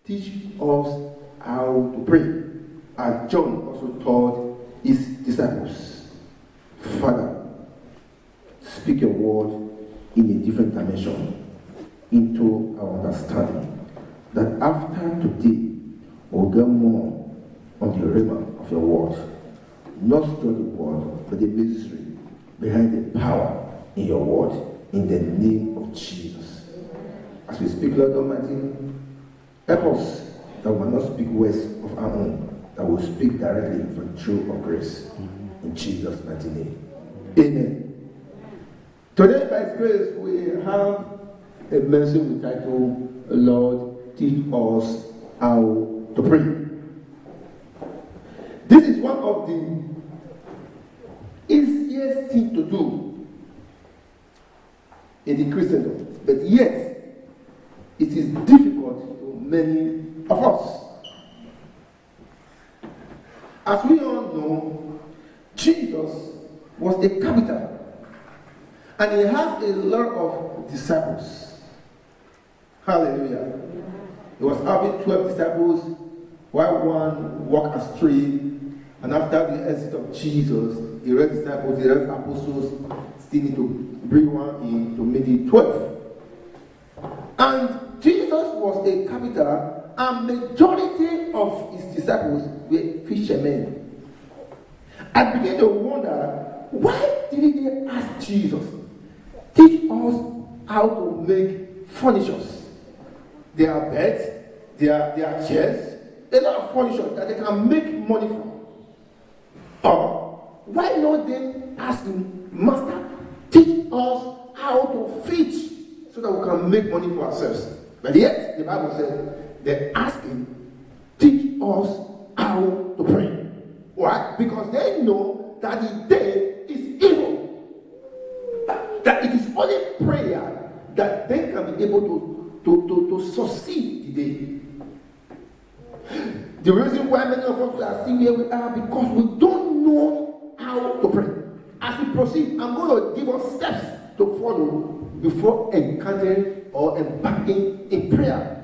teach us how to pray. And John also taught his disciples, Father, speak your word in a different dimension into our understanding, that after today we'll get more on the rhema of your word. Not just the word, but the mystery behind the power in your word, in the name of Jesus. As we speak, Lord Almighty, help us that we will not speak words of our own, that we will speak directly from truth of grace. In Jesus' mighty name. Amen. Today, by His grace, we have a message we title, Lord, teach us how to pray. This is one of the easiest things to do in the Christendom, but yet it is difficult to many of us. As we all know, Jesus was a carpenter, and he has a lot of disciples. Hallelujah. He was having 12 disciples, while one walked astray, and after the exit of Jesus, the rest disciples, the rest apostles still need to bring one in to make it 12. And Jesus was a carpenter, and majority of his disciples were fishermen. I began to wonder, why didn't they ask Jesus, teach us how to make furnitures? There are beds, there are chairs, a lot of furniture that they can make money from. Or why not then ask him, Master, teach us how to fish so that we can make money for ourselves? But yet, the Bible said, they asked him, teach us how to pray. Why? Because they know that the day is evil. That it is only prayer that they can be able to succeed the day. The reason why many of us are sitting where we are, because we don't know how to pray. As we proceed, I'm going to give us steps to follow before encountering or embarking in prayer.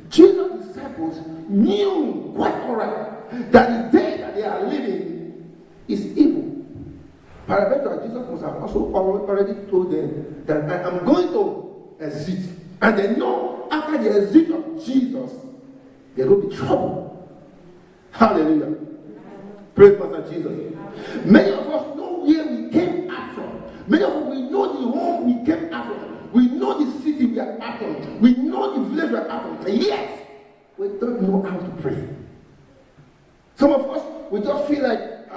Jesus' disciples knew quite alright that the day that they are living is evil. Paraventure, Jesus must have also already told them that I am going to exit. And they know after the exit of Jesus, there will be trouble. Hallelujah. Praise Master Jesus. Many of us know where we came out from. Many of us, we know the home we came out from. We know the city we are out from. We know the village we are out from. Yet, we don't know how to pray. Some of us, we just feel like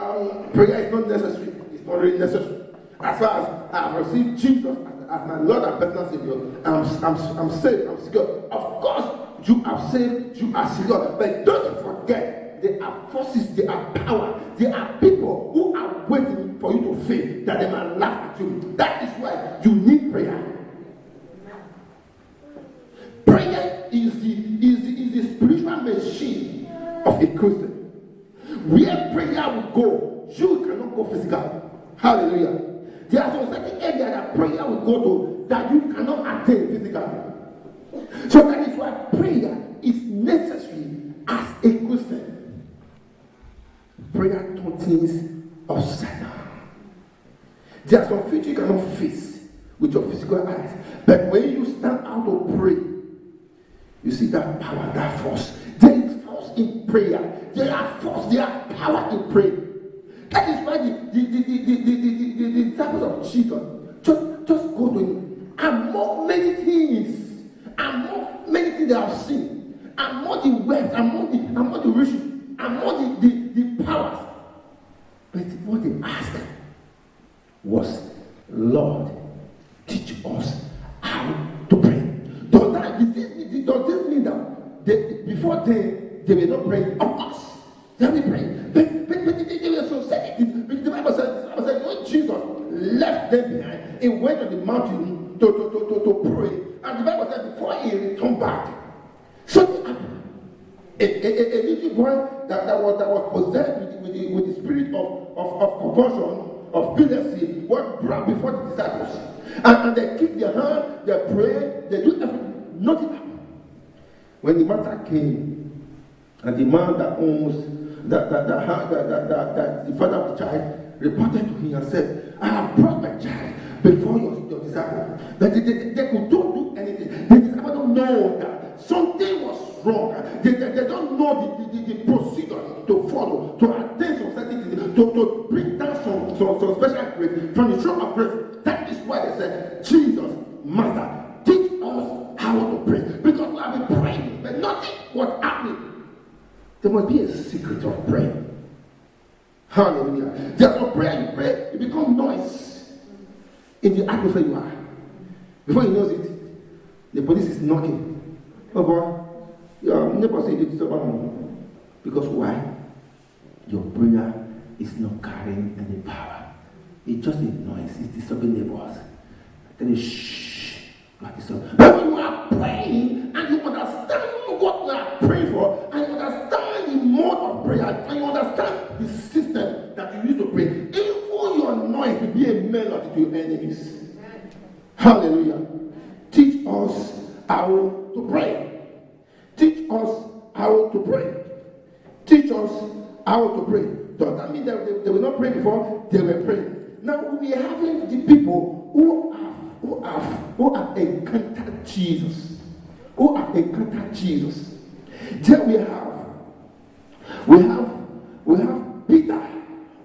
prayer is not necessary. It's not really necessary. As far as I have received Jesus as my Lord and personal Savior, I'm saved, I'm secure. Of course, you are saved, you are secure. But don't forget, there are forces, there are power, there are people who are waiting for you to fail, that they might laugh at you. That is why you need prayer. Prayer is the spiritual machine of a Christian. Where prayer will go, you cannot go physical. Hallelujah. There are some certain areas that prayer will go to that you cannot attain physically. So that is why prayer is necessary as a Christian. Prayer turns things upside down. There are some things you cannot face with your physical eyes. But when you stand out to pray, you see that power, that force. There is force in prayer. There are force, there are power in prayer. That is why the disciples of Jesus just go to him. Among many things, they have seen, among the wealth, among the riches, among the powers. But what they asked was, Lord, teach us how to pray. Does this mean that before they were not praying? Of course, they have been praying. But they were so sensitive. The Bible said when Jesus left them behind, he went to the mountain to pray. And the Bible said before he returned back, something happened. A little boy that was possessed with the spirit of conversion, of epilepsy, was brought before the disciples. And they kick their hand, they pray, they do everything. Nothing happened. When the master came, and the man that owns that the father of the child reported to him and said, I have brought my child before your disciple. But they could do anything. The disciple don't know that something was wrong. They don't know the procedure to follow, to attain some certain things, to bring down some special grace from the throne of grace. That is why they said, Jesus, Master, teach us how to pray. Because we have been praying, but nothing was happening. There must be a secret of prayer. Hallelujah. There's no prayer, you pray, it becomes noise in the atmosphere you are. Before you know it, the police is knocking. Oh boy, your neighbor said you disturb me. Because why? Your prayer is not carrying any power. It's just a noise, it's disturbing neighbors. Then shh, you are disturbed. But when you are praying and you understand what you are praying for, and you understand the mode of prayer, and you understand the system that you use to pray, even your noise will be a melody to your enemies. Hallelujah. Teach us how to pray. Teach us how to pray. Teach us how to pray. Does that mean that they were not praying before? They were praying. Now we are having the people who have encountered Jesus. Who have encountered Jesus. Then we have Peter,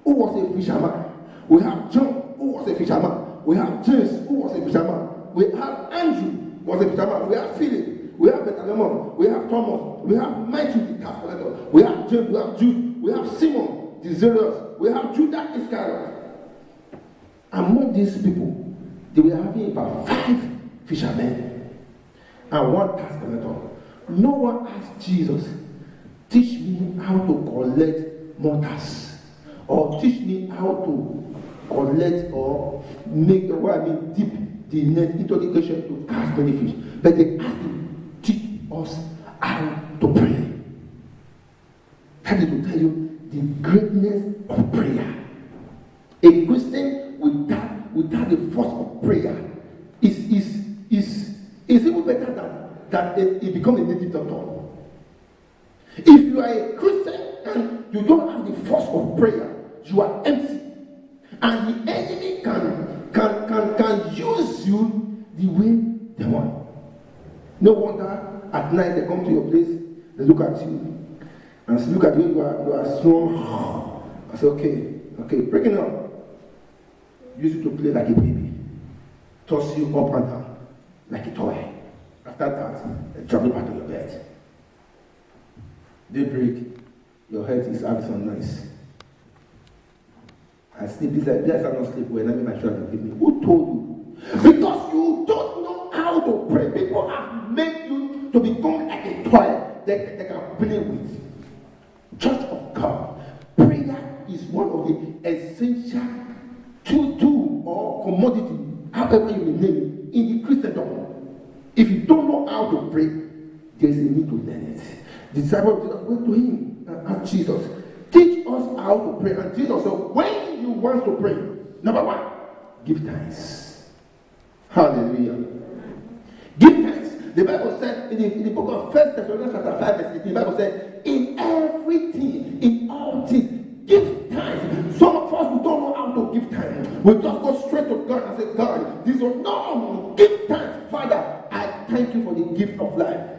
who was a fisherman. We have John, who was a fisherman. We have James, who was a fisherman. We have Andrew, who was a fisherman. We have Philip. We have Bartholomew. We have Thomas. We have Matthew, the tax collector. We have James. We have Jude. We have Simon, the Zealous. We have Judas Iscariot. Among these people, they were having about 5 fishermen and 1 tax collector. No one asked Jesus, teach me how to collect mortars, or teach me how to collect or make dip the net into the ocean to catch many fish. But they asked him, teach us how to pray. That is to tell you the greatness of prayer. A Christian without the force of prayer is even better than it becomes a native doctor. If you are a Christian and you don't have the force of prayer, you are empty. And the enemy can use you the way they want. No wonder at night they come to your place, they look at you, and look at you, you are strong. I say, okay, break it up. Use you to play like a baby. Toss you up and down like a toy. After that, they drop you back to your bed. Daybreak, your head is having some noise. I sleep. He said, yes, I don't sleep well. Let me make sure you give me. Who told you? Because you don't know how to pray. People have made you to become like a toy that they can play with. Church of God, prayer is one of the essential tool or commodity, however you will name it, in the Christendom. If you don't know how to pray, there is a need to learn it. The disciples of Jesus went to him and asked Jesus, teach us how to pray. And Jesus said, when you want to pray, number 1, give thanks. Hallelujah. Give thanks. The Bible said in the book of 1 Thessalonians chapter 5 verse 18, the Bible said, in everything, in all things, give thanks. Some of us who don't know how to give thanks, we just go straight to God and say, God, this one, no, give thanks. Father, I thank you for the gift of life.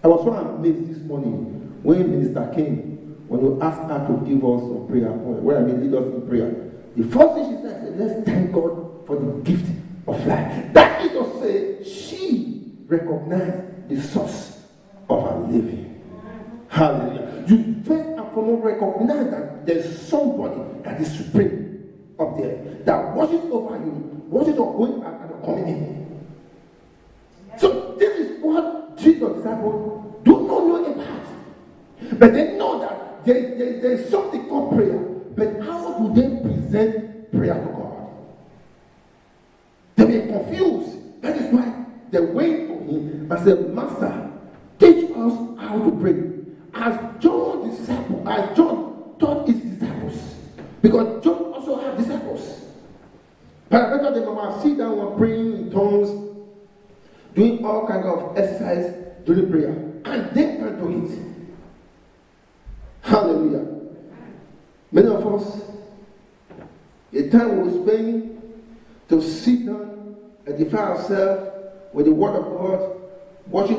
I was so amazed this morning when Minister came, when you asked her to give us a prayer point, lead us in prayer. The first thing she said, let's thank God for the gift of life. That is to say, she recognized the source of her living. Hallelujah. You first and foremost recognize that there's somebody that is supreme up there, that watches over you, watches over going out and coming in. So this is what Jesus' disciples do not know about. But they know that there is something called prayer. But how do they present prayer to God? They were confused. That is why they went to him and said, Master, teach us how to pray. As John taught his disciples. Because John also had disciples. But they must sit down and praying in tongues, doing all kinds of exercise during prayer. And and they can do it. Hallelujah. Many of us, the time we spend to sit down and define ourselves with the word of God, watching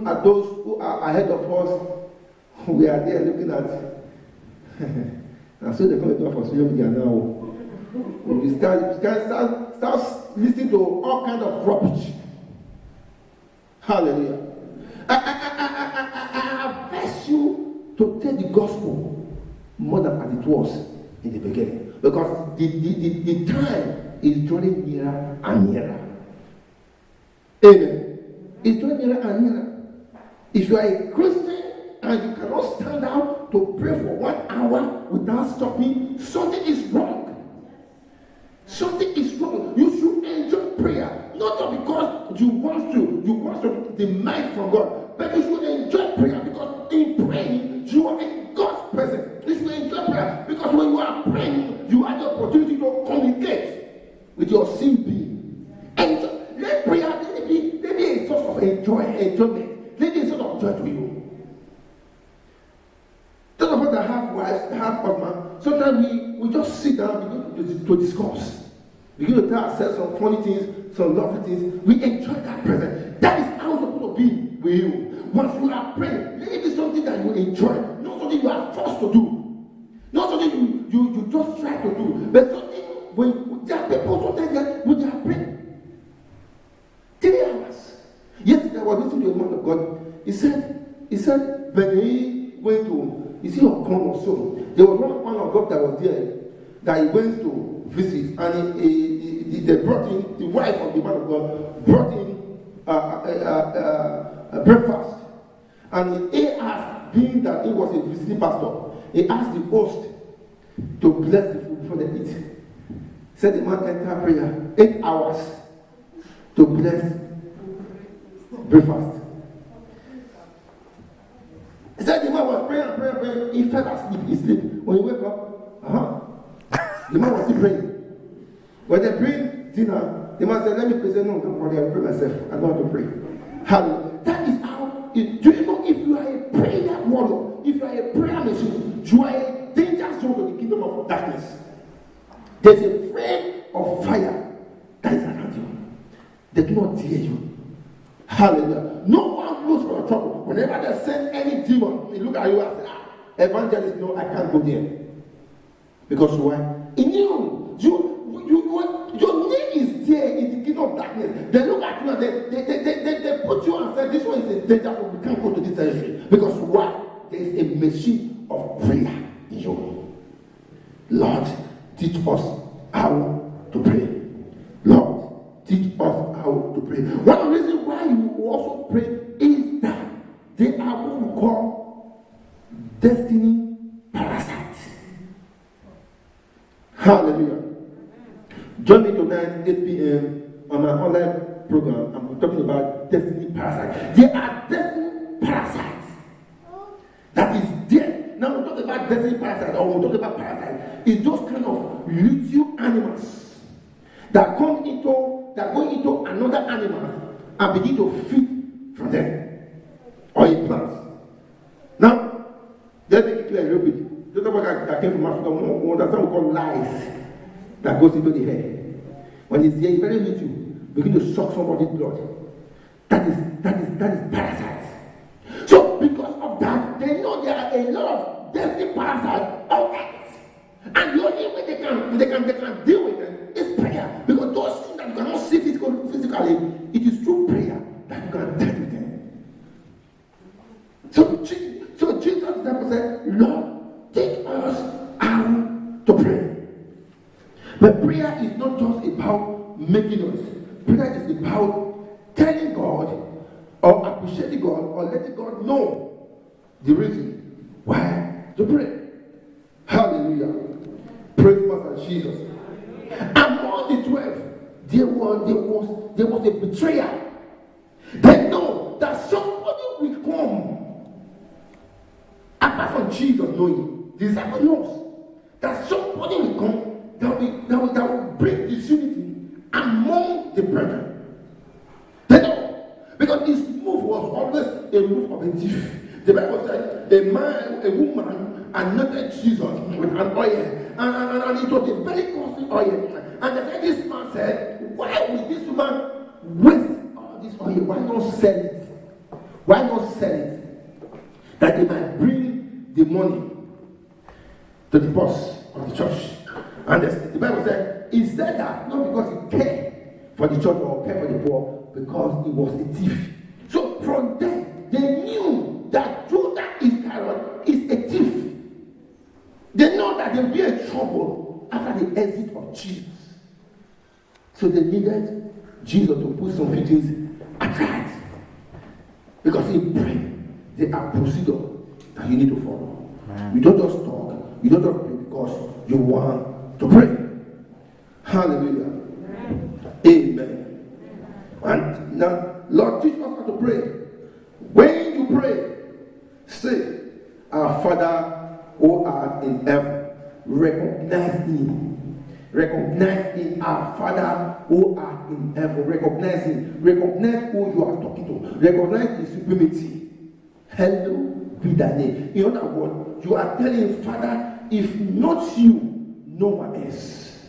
at those who are ahead of us. We are there looking at and so they come to talk for social media now. We start listening to all kinds of rubbish. Hallelujah. I advise you to take the gospel more than as it was in the beginning. Because the time is drawing nearer and nearer. Amen. It's drawing nearer and nearer. If you are a Christian and you cannot stand out to pray for 1 hour without stopping, something is wrong. Something is wrong. You should enjoy prayer. Not just because you want to demand from God, but you should enjoy prayer because in praying, you are in God's presence. You should enjoy prayer because when you are praying, you have the opportunity to communicate with your sin being. And let prayer be a source of enjoyment. Let it be a source of joy to you. Those of us that have wives, that have husbands, sometimes we just sit down and begin to discuss. Begin to tell ourselves some funny things, some lovely things. We enjoy that presence. That is how it's supposed to be with you. Once you are praying, let it be something that you enjoy, not something you are forced to do. Not something you just try to do. But something when there are people sometimes when they are praying 3 hours. Yesterday I was listening to a man of God. He said when he went to, is he on corn or so? There was one of God that was there that he went to visit, and they brought in, the wife of the man of God brought in a breakfast, and he asked, being that he was a visiting pastor, he asked the host to bless the food before they eat. Said the man entered prayer 8 hours to bless breakfast. He said the man was praying. He fell asleep. He slept. When he woke up, the man was still praying. When they bring dinner, the man said, "Let me pray." He said, "No, don't worry, I'll pray myself. I don't want to pray." Hallelujah. That is how. Do you know if you are a prayer warrior, if you are a prayer machine, you are a danger zone to the kingdom of darkness. There's a flame of fire that is around you. They do not dare you. Hallelujah. No one looks for your trouble. Whenever they send any demon, they look at you and say, "Evangelist, no, I can't go there." Because why? In you, your name is there in the kingdom of darkness. They look at you and they put you and say, "This one is a danger, we can't go to this territory." Because why? There is a machine of prayer in you. Lord, teach us how to pray. Lord, teach us how to pray. One of the reasons why you also pray is that they are what we call destiny parasites. Hallelujah. Join me tonight 8 p.m. on my online program. I'm talking about destiny parasites. They are destiny parasites. That is there. Now we talk about destiny parasites, or we talk about parasites. It's those kind of little animals that go into another animal and begin to feed from them or in plants. Now, let me make it clear a little bit. Those of us that came from Africa, we understand what we call lice that goes into the hair. When it's there, very little, begin to suck somebody's blood. That is parasites. So because of that, they know there are a lot of destiny parasites on earth. And the only way they can deal with them is prayer. Because those things that you cannot see physically, it is through prayer that you can deal with them. So Jesus said, "Lord, teach us how to pray." But prayer is not just about making noise. Prayer is about telling God or appreciating God or letting God know the reason why to pray. Hallelujah. Praise Master Jesus. Among the 12, there was a betrayer. They know that somebody will come. Apart from Jesus knowing, the disciple knows that somebody will come that will bring disunity among the brethren. They know. Because his move was always a roof of a thief. The Bible said a woman anointed Jesus with an oil, and it was a very costly oil. And this man said, why will this woman waste all this oil? Why not sell it? Why not sell it? That they might bring the money to the boss of the church. And the Bible said, he said that not because he cared for the church or cared for the poor, because he was a thief. So from then, they knew that Judas Iscariot is a thief. They know that they'll be in trouble after the exit of Jesus. So they needed Jesus to put some things aside. Because he prayed, there are procedures that you need to follow. You don't just talk, you don't just pray because you want to pray. Hallelujah. Amen. And now, Lord, teach us how to pray. When you pray, say, our Father who art in heaven, recognize him. Recognize him, our Father who art in heaven. Recognize him. Recognize who you are talking to. Recognize his supremacy. Hello be thy name. In other words, you are telling Father, if not you, no one else.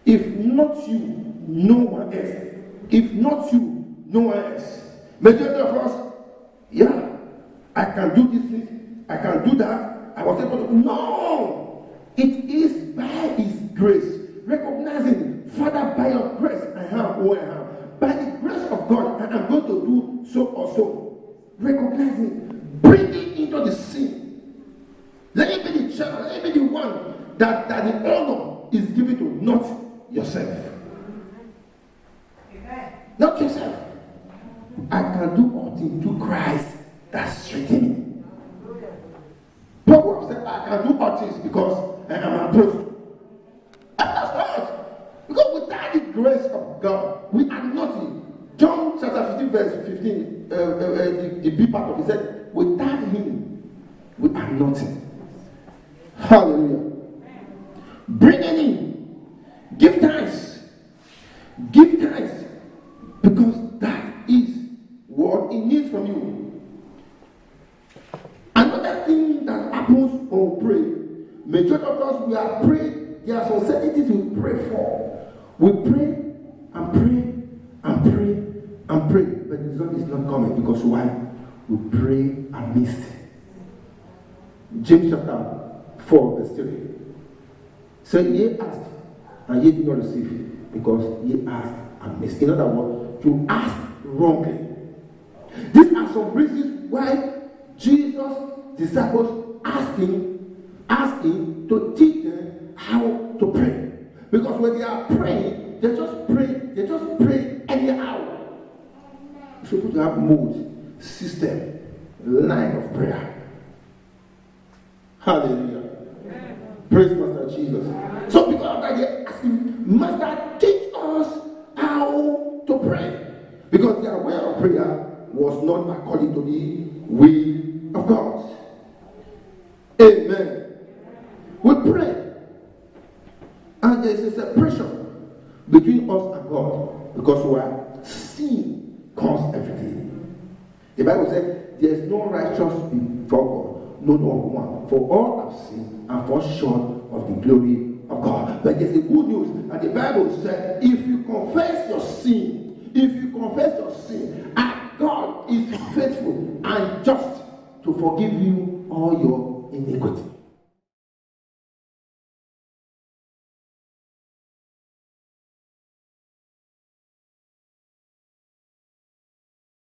If not you, no one else. If not you, no one else. Majority of us, yeah, I can do this thing, I can do that. I was able to. No! It is by his grace. Recognizing, Father, by your grace, I am who I am. By the grace of God, I am going to do so or so. Recognizing, bringing into the scene. Let it be the channel, let it be the one that the honor is given to, not yourself. Not yourself. I can do all things through Christ that strengthens me. Paul would have said, I can do all things because I am an apostle. And that's not. Because without the grace of God, we are nothing. John chapter 15, verse 15, the B part of it said, without him, we are nothing. Hallelujah. Bring it in. Give thanks. Give thanks. Because that is what it needs from you. Another thing that happens when we pray, majority of us, we are praying, there are some certain things we pray for. We pray and pray and pray and pray, but the result is not coming because why? We pray and miss. James chapter 4 verse 3. So ye ask and ye do not receive because ye ask and miss. In other words, you ask wrongly. These are some reasons why Jesus' disciples asked him to teach them how to pray. Because when they are praying, they just pray anyhow. You're supposed to have mode, system, line of prayer. Hallelujah. Praise Master Jesus. So because of that, they ask him, Master, teach us how to pray. Because their way of prayer was not according to the will of God. Amen. We pray. And there is a separation between us and God. Because why? Sin caused everything. The Bible said, there is no righteous before God, no one. For all have sinned and fall short of the glory of God. But there's a good news that the Bible said, if you confess your sin, and God is faithful and just to forgive you all your iniquity.